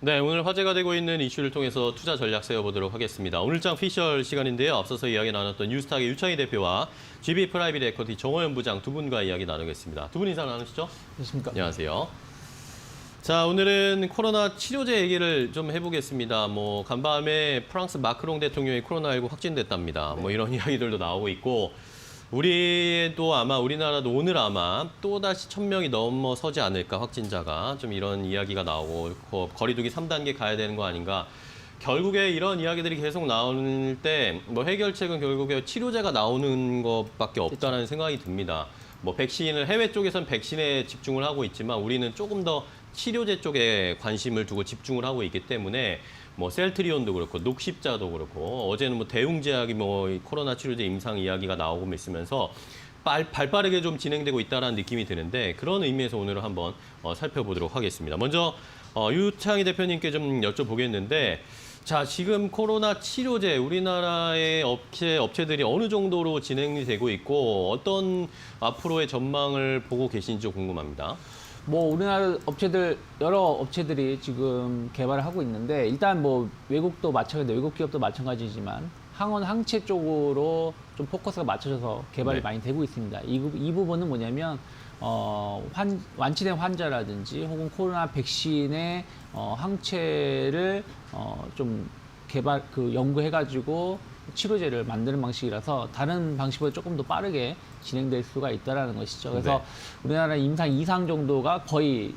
네, 오늘 화제가 되고 있는 이슈를 통해서 투자 전략 세워보도록 하겠습니다. 오늘장 피셜 시간인데요. 앞서서 이야기 나눴던 뉴스탁의 유창희 대표와 GB 프라이빗 에쿼티 정호연 부장 두 분과 이야기 나누겠습니다. 두 분 인사 나누시죠? 안녕하십니까. 안녕하세요. 자, 오늘은 코로나 치료제 얘기를 좀 해보겠습니다. 뭐 간밤에 프랑스 마크롱 대통령이 코로나19 확진됐답니다. 뭐 이런 이야기들도 나오고 있고 우리도 아마 우리나라도 오늘 아마 또다시 1,000명이 넘어서지 않을까 확진자가 좀 이런 이야기가 나오고 거리두기 3단계 가야 되는 거 아닌가. 결국에 이런 이야기들이 계속 나올 때 뭐 해결책은 결국에 치료제가 나오는 것밖에 없다는 생각이 듭니다. 뭐 백신을 해외 쪽에선 백신에 집중을 하고 있지만 우리는 조금 더 치료제 쪽에 관심을 두고 집중을 하고 있기 때문에 뭐 셀트리온도 그렇고 녹십자도 그렇고 어제는 뭐 대웅제약이 뭐 코로나 치료제 임상 이야기가 나오고 있으면서 발빠르게 좀 진행되고 있다는 느낌이 드는데 그런 의미에서 오늘은 한번 살펴보도록 하겠습니다. 먼저 유창희 대표님께 좀 여쭤보겠는데 자, 지금 코로나 치료제 우리나라의 업체들이 어느 정도로 진행이 되고 있고 어떤 앞으로의 전망을 보고 계신지 궁금합니다. 뭐 우리나라 업체들 여러 업체들이 지금 개발을 하고 있는데 일단 뭐 외국도 마찬가지, 외국 기업도 마찬가지지만 항원 항체 쪽으로 좀 포커스가 맞춰져서 개발이 네. 많이 되고 있습니다. 이 부분은 뭐냐면 완치된 환자라든지 혹은 코로나 백신의 항체를 좀 연구해가지고 치료제를 만드는 방식이라서 다른 방식보다 조금 더 빠르게 진행될 수가 있다는 것이죠. 그래서 네. 우리나라 임상 2상 정도가 거의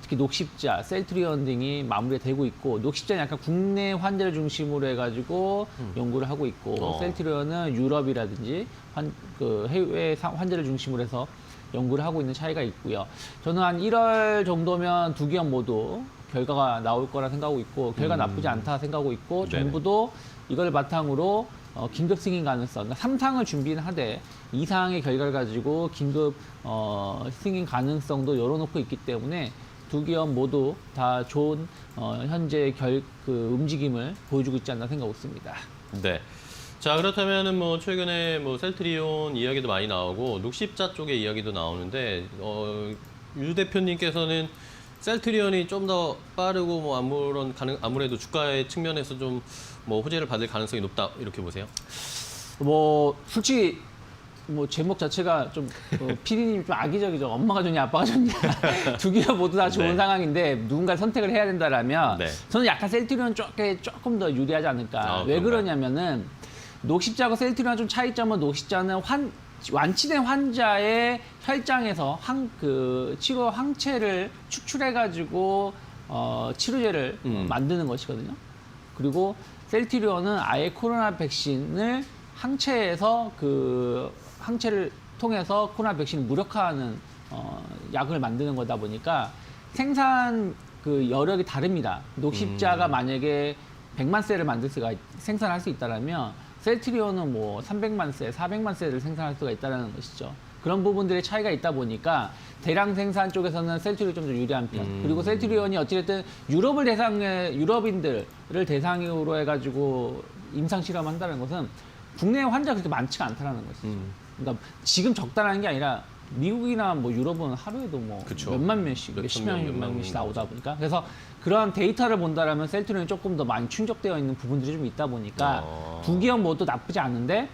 특히 녹십자, 셀트리온 등이 마무리되고 있고 녹십자는 약간 국내 환자를 중심으로 해가지고 연구를 하고 있고 셀트리온은 유럽이라든지 해외 환자를 중심으로 해서 연구를 하고 있는 차이가 있고요. 저는 한 1월 정도면 두 기업 모두 결과가 나올 거라 생각하고 있고 결과 나쁘지 않다 생각하고 있고 네네. 정부도 이걸 바탕으로 긴급 승인 가능성, 그러니까 3상을 준비는 하되 2상의 결과를 가지고 긴급 승인 가능성도 열어놓고 있기 때문에 두 기업 모두 다 좋은 현재 움직임을 보여주고 있지 않나 생각하고 있습니다. 네. 자, 그렇다면은 뭐 최근에 뭐 셀트리온 이야기도 많이 나오고 녹십자 쪽의 이야기도 나오는데 유 대표님께서는 셀트리온이 좀 더 빠르고 뭐 아무래도 주가의 측면에서 좀 뭐 호재를 받을 가능성이 높다 이렇게 보세요? 뭐 솔직히 뭐 제목 자체가 좀 PD님 좀 악의적이죠. 엄마가 좋냐 아빠가 좋냐 두 기업 모두 다 좋은 네. 상황인데 누군가 선택을 해야 된다라면 네. 저는 약간 셀트리온 쪽에 조금 더 유리하지 않을까. 왜 그런가요? 그러냐면은 녹십자하고 셀트리온 좀 차이점은 녹십자는 완치된 환자의 혈장에서 치료 항체를 추출해가지고 치료제를 만드는 것이거든요. 그리고 셀트리온은 아예 코로나 백신을 항체에서 항체를 통해서 코로나 백신을 무력화하는 약을 만드는 거다 보니까 생산 여력이 다릅니다. 녹십자가 만약에 100만 셀을 생산할 수 있다면 셀트리온은 뭐 300만 셀, 400만 셀을 생산할 수가 있다는 것이죠. 그런 부분들의 차이가 있다 보니까 대량 생산 쪽에서는 셀트리온이 좀 더 유리한 편. 그리고 셀트리온이 어찌됐든 유럽인들을 대상으로 해가지고 임상 실험한다는 것은 국내 환자가 그렇게 많지가 않다는 것이죠. 그러니까 지금 적다라는 게 아니라 미국이나 뭐 유럽은 하루에도 뭐 그쵸. 몇만 명씩, 몇십 명, 몇천 명, 몇만 명씩 몇만 나오다 보니까 그래서 그런 데이터를 본다라면 셀트리온이 조금 더 많이 충족되어 있는 부분들이 좀 있다 보니까 두 기업 모두 나쁘지 않은데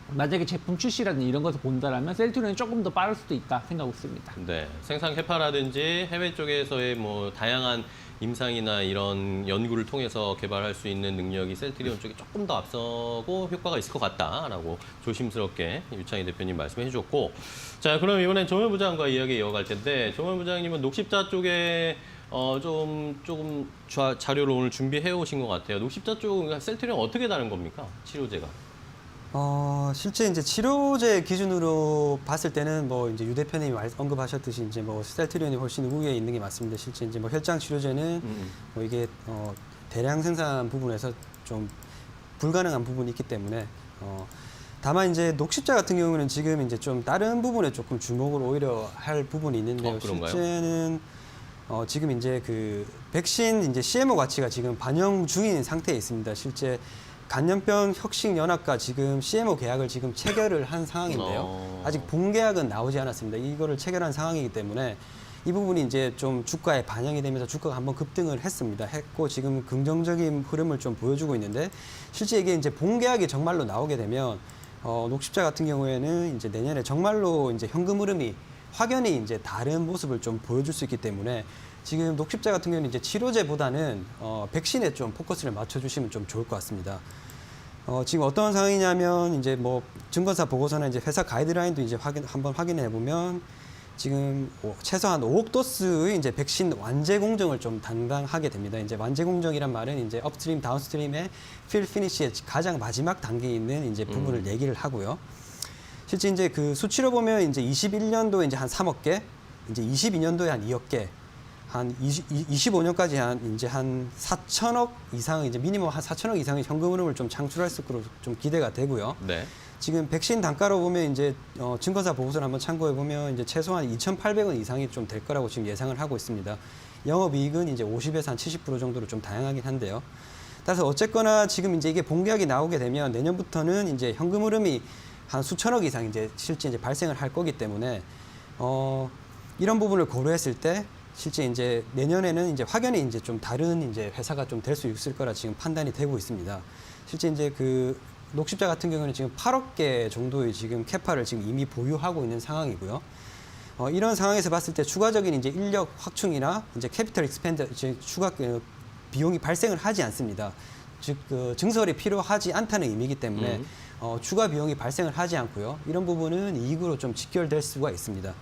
만약에 제품 출시라든지 이런 것을 본다라면 셀트리온이 조금 더 빠를 수도 있다 생각하고 있습니다. 네, 생산 캐파라든지 해외 쪽에서의 뭐 다양한 임상이나 이런 연구를 통해서 개발할 수 있는 능력이 셀트리온 쪽이 조금 더 앞서고 효과가 있을 것 같다라고 조심스럽게 유창희 대표님 말씀해 주셨고, 자, 그럼 이번엔 정호연 부장과 이야기 이어갈 텐데 정호연 부장님은 녹십자 쪽에 조금 자료를 오늘 준비해 오신 것 같아요. 녹십자 쪽은 셀트리온 어떻게 다른 겁니까? 치료제가? 실제 이제 치료제 기준으로 봤을 때는 뭐 이제 유 대표님이 언급하셨듯이 이제 뭐 셀트리온이 훨씬 우위에 있는 게 맞습니다. 실제 이제 뭐 혈장 치료제는 뭐 이게 대량 생산 부분에서 좀 불가능한 부분이 있기 때문에 다만 이제 녹십자 같은 경우는 지금 이제 좀 다른 부분에 조금 주목을 오히려 할 부분이 있는데요. 그런가요? 실제는 지금 이제 백신 이제 CMO 가치가 지금 반영 중인 상태에 있습니다. 실제 간염병 혁신 연합과 지금 CMO 계약을 지금 체결을 한 상황인데요. 아직 본 계약은 나오지 않았습니다. 이거를 체결한 상황이기 때문에 이 부분이 이제 좀 주가에 반영이 되면서 주가가 한번 급등을 했고 지금 긍정적인 흐름을 좀 보여주고 있는데 실제 이게 이제 본계약이 정말로 나오게 되면 녹십자 같은 경우에는 이제 내년에 정말로 이제 현금 흐름이 확연히 이제 다른 모습을 좀 보여줄 수 있기 때문에 지금 녹십자 같은 경우는 이제 치료제보다는 백신에 좀 포커스를 맞춰주시면 좀 좋을 것 같습니다. 지금 어떤 상황이냐면 이제 뭐 증권사 보고서나 이제 회사 가이드라인도 이제 한번 확인해 보면 지금 최소한 5억 도스의 이제 백신 완제 공정을 좀 담당하게 됩니다. 이제 완제 공정이란 말은 이제 업스트림, 다운스트림의 필 피니시의 가장 마지막 단계에 있는 이제 부분을 얘기를 하고요. 실제 이제 그 수치로 보면 이제 21년도에 이제 한 3억 개, 이제 22년도에 한 2억 개, 한 25년까지 한 4천억 이상, 이제 미니멈 한 4천억 이상의 현금 흐름을 좀 창출할 수 있도록 좀 기대가 되고요. 네. 지금 백신 단가로 보면 이제 증권사 보고서를 한번 참고해 보면 이제 최소한 2,800원 이상이 좀 될 거라고 지금 예상을 하고 있습니다. 영업이익은 이제 50에서 한 70% 정도로 좀 다양하긴 한데요. 따라서 어쨌거나 지금 이제 이게 본계약이 나오게 되면 내년부터는 이제 현금 흐름이 한 수천억 이상 이제 실제 이제 발생을 할 거기 때문에 이런 부분을 고려했을 때 실제 이제 내년에는 이제 확연히 이제 좀 다른 이제 회사가 좀 될 수 있을 거라 지금 판단이 되고 있습니다. 실제 이제 그 녹십자 같은 경우는 지금 8억 개 정도의 지금 캐파를 지금 이미 보유하고 있는 상황이고요. 이런 상황에서 봤을 때 추가적인 이제 인력 확충이나 이제 캐피털 익스펜드 이제 추가 비용이 발생을 하지 않습니다. 즉 그 증설이 필요하지 않다는 의미이기 때문에 추가 비용이 발생을 하지 않고요. 이런 부분은 이익으로 좀 직결될 수가 있습니다.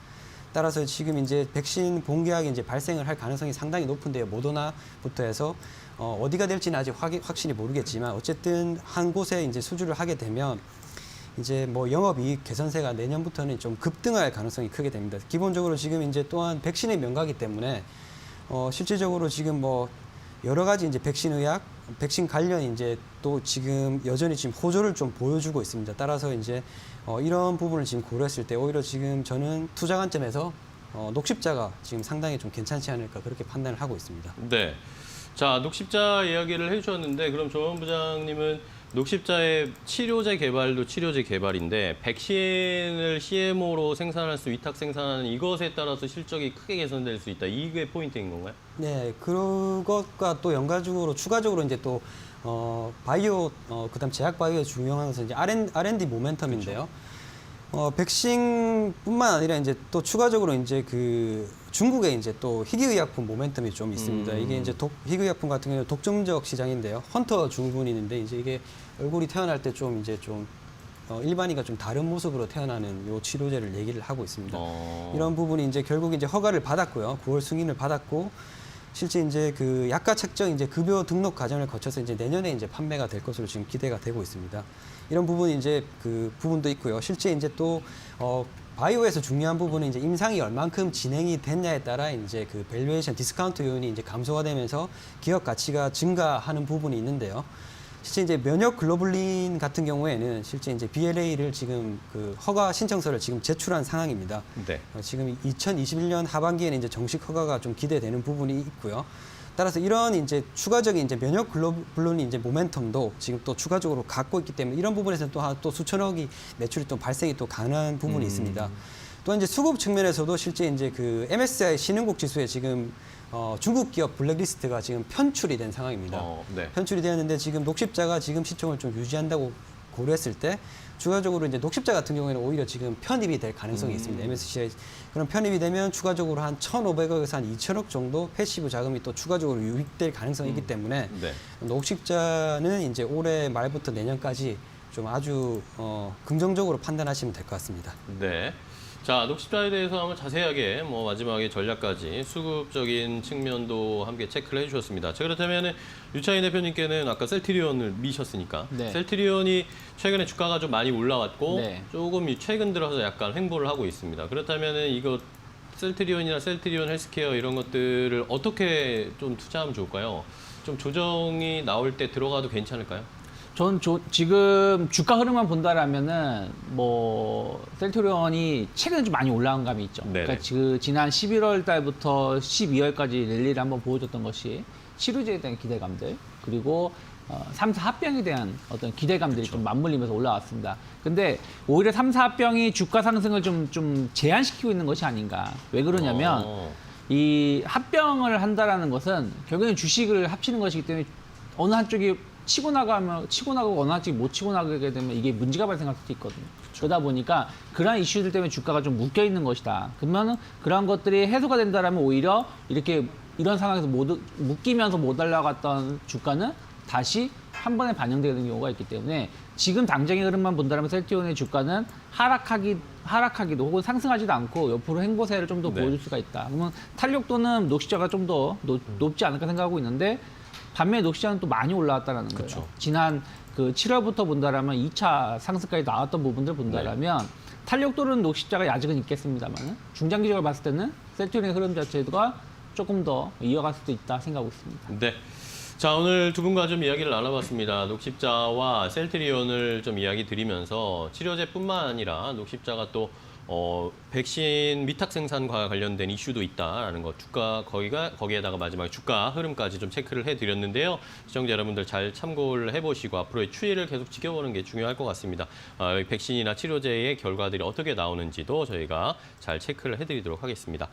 따라서 지금 이제 백신 본계약이 이제 발생을 할 가능성이 상당히 높은데요. 모더나부터 해서 어디가 될지는 아직 확실히 모르겠지만 어쨌든 한 곳에 이제 수주를 하게 되면 이제 뭐 영업이익 개선세가 내년부터는 좀 급등할 가능성이 크게 됩니다. 기본적으로 지금 이제 또한 백신의 명가이기 때문에 실질적으로 지금 뭐 여러 가지 이제 백신 의학, 백신 관련 이제 또 지금 여전히 지금 호조를 좀 보여주고 있습니다. 따라서 이제 이런 부분을 지금 고려했을 때 오히려 지금 저는 투자 관점에서 녹십자가 지금 상당히 좀 괜찮지 않을까 그렇게 판단을 하고 있습니다. 네. 자, 녹십자 이야기를 해주셨는데 그럼 조원 부장님은 녹십자의 치료제 개발도 치료제 개발인데 백신을 CMO로 생산할 수 위탁 생산하는 이것에 따라서 실적이 크게 개선될 수 있다. 이게 포인트인 건가요? 네, 그것과 또 연관적으로 추가적으로 이제 또 바이오 그다음 제약 바이오의 중요한 것은 이제 R&D 모멘텀인데요. 백신뿐만 아니라 이제 또 추가적으로 이제 그 중국에 이제 또 희귀의약품 모멘텀이 좀 있습니다. 이게 이제 희귀의약품 같은 경우는 독점적 시장인데요. 헌터 증후군이 있는데 이제 이게 얼굴이 태어날 때 좀 이제 좀 일반인과 좀 다른 모습으로 태어나는 요 치료제를 얘기를 하고 있습니다. 이런 부분이 이제 결국 이제 허가를 받았고요. 9월 승인을 받았고 실제 이제 그 약가 책정 이제 급여 등록 과정을 거쳐서 이제 내년에 이제 판매가 될 것으로 지금 기대가 되고 있습니다. 이런 부분이 이제 그 부분도 있고요. 실제 이제 또 바이오에서 중요한 부분은 이제 임상이 얼만큼 진행이 됐냐에 따라 이제 그 밸류에이션 디스카운트 요인이 이제 감소가 되면서 기업 가치가 증가하는 부분이 있는데요. 실제 이제 면역 글로불린 같은 경우에는 실제 이제 BLA를 지금 그 허가 신청서를 지금 제출한 상황입니다. 네. 지금 2021년 하반기에는 이제 정식 허가가 좀 기대되는 부분이 있고요. 따라서 이런 이제 추가적인 이제 면역 글로불린 이제 모멘텀도 지금 또 추가적으로 갖고 있기 때문에 이런 부분에서 또 수천억이 매출이 또 발생이 또 가능한 부분이 있습니다. 또 이제 수급 측면에서도 실제 이제 그 MSCI 신흥국 지수에 지금 중국 기업 블랙리스트가 지금 편출이 된 상황입니다. 네. 편출이 되었는데 지금 녹십자가 지금 시총을 좀 유지한다고 고려했을 때 추가적으로 이제 녹십자 같은 경우에는 오히려 지금 편입이 될 가능성이 있습니다. MSCI 그런 편입이 되면 추가적으로 한 1,500억에서 한 2,000억 정도 패시브 자금이 또 추가적으로 유입될 가능성이 있기 때문에 네. 녹십자는 이제 올해 말부터 내년까지 좀 아주 긍정적으로 판단하시면 될 것 같습니다. 네. 자, 녹십자에 대해서 한번 자세하게 뭐 마지막에 전략까지 수급적인 측면도 함께 체크를 해주셨습니다. 자, 그렇다면 유차인 대표님께는 아까 셀트리온을 미셨으니까 네. 셀트리온이 최근에 주가가 좀 많이 올라왔고 네. 조금 최근 들어서 약간 횡보를 하고 있습니다. 그렇다면 이거 셀트리온이나 셀트리온 헬스케어 이런 것들을 어떻게 좀 투자하면 좋을까요? 좀 조정이 나올 때 들어가도 괜찮을까요? 전 지금 주가 흐름만 본다라면은 뭐 셀트리온이 최근에 좀 많이 올라온 감이 있죠. 네네. 그러니까 지난 11월 달부터 12월까지 랠리를 한번 보여줬던 것이 치료제에 대한 기대감들 그리고 3사 합병에 대한 어떤 기대감들이 좀 맞물리면서 올라왔습니다. 근데 오히려 3사 합병이 주가 상승을 좀 제한시키고 있는 것이 아닌가. 왜 그러냐면 이 합병을 한다라는 것은 결국엔 주식을 합치는 것이기 때문에 어느 한쪽이 치고 나가고 어느 한쪽이 못 치고 나가게 되면 이게 문제가 발생할 수도 있거든요. 그러다 보니까 그러한 이슈들 때문에 주가가 좀 묶여 있는 것이다. 그러면 그러한 것들이 해소가 된다라면 오히려 이렇게 이런 상황에서 묶이면서 못 올라갔던 주가는 다시 한 번에 반영되는 경우가 있기 때문에 지금 당장의 흐름만 본다면 셀트리온의 주가는 하락하기도 혹은 상승하지도 않고 옆으로 횡보세를 좀 더 네. 보여줄 수가 있다. 그러면 탄력도는 녹시자가 좀 더 높지 않을까 생각하고 있는데 반면에 녹시자는 또 많이 올라왔다는 거예요. 그쵸. 지난 그 7월부터 본다라면 2차 상승까지 나왔던 부분들 본다라면 탄력도는 녹시자가 아직은 있겠습니다만 중장기적으로 봤을 때는 셀트리온의 흐름 자체가 조금 더 이어갈 수도 있다 생각하고 있습니다. 네. 자, 오늘 두 분과 좀 이야기를 나눠봤습니다. 녹십자와 셀트리온을 좀 이야기 드리면서 치료제뿐만 아니라 녹십자가 또 백신 위탁 생산과 관련된 이슈도 있다라는 것, 거기에다가 마지막에 주가 흐름까지 좀 체크를 해드렸는데요. 시청자 여러분들 잘 참고를 해보시고 앞으로의 추이를 계속 지켜보는 게 중요할 것 같습니다. 백신이나 치료제의 결과들이 어떻게 나오는지도 저희가 잘 체크를 해드리도록 하겠습니다.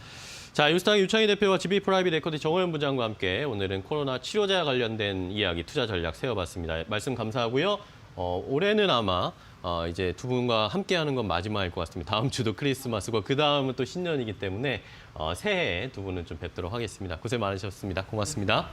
자, 유스탕 유창희 대표와 GB 프라이빗 에쿼티 정호연 부장과 함께 오늘은 코로나 치료제와 관련된 이야기, 투자 전략 세워봤습니다. 말씀 감사하고요. 올해는 아마 이제 두 분과 함께하는 건 마지막일 것 같습니다. 다음 주도 크리스마스고 그 다음은 또 신년이기 때문에 새해에 두 분은 좀 뵙도록 하겠습니다. 고생 많으셨습니다. 고맙습니다.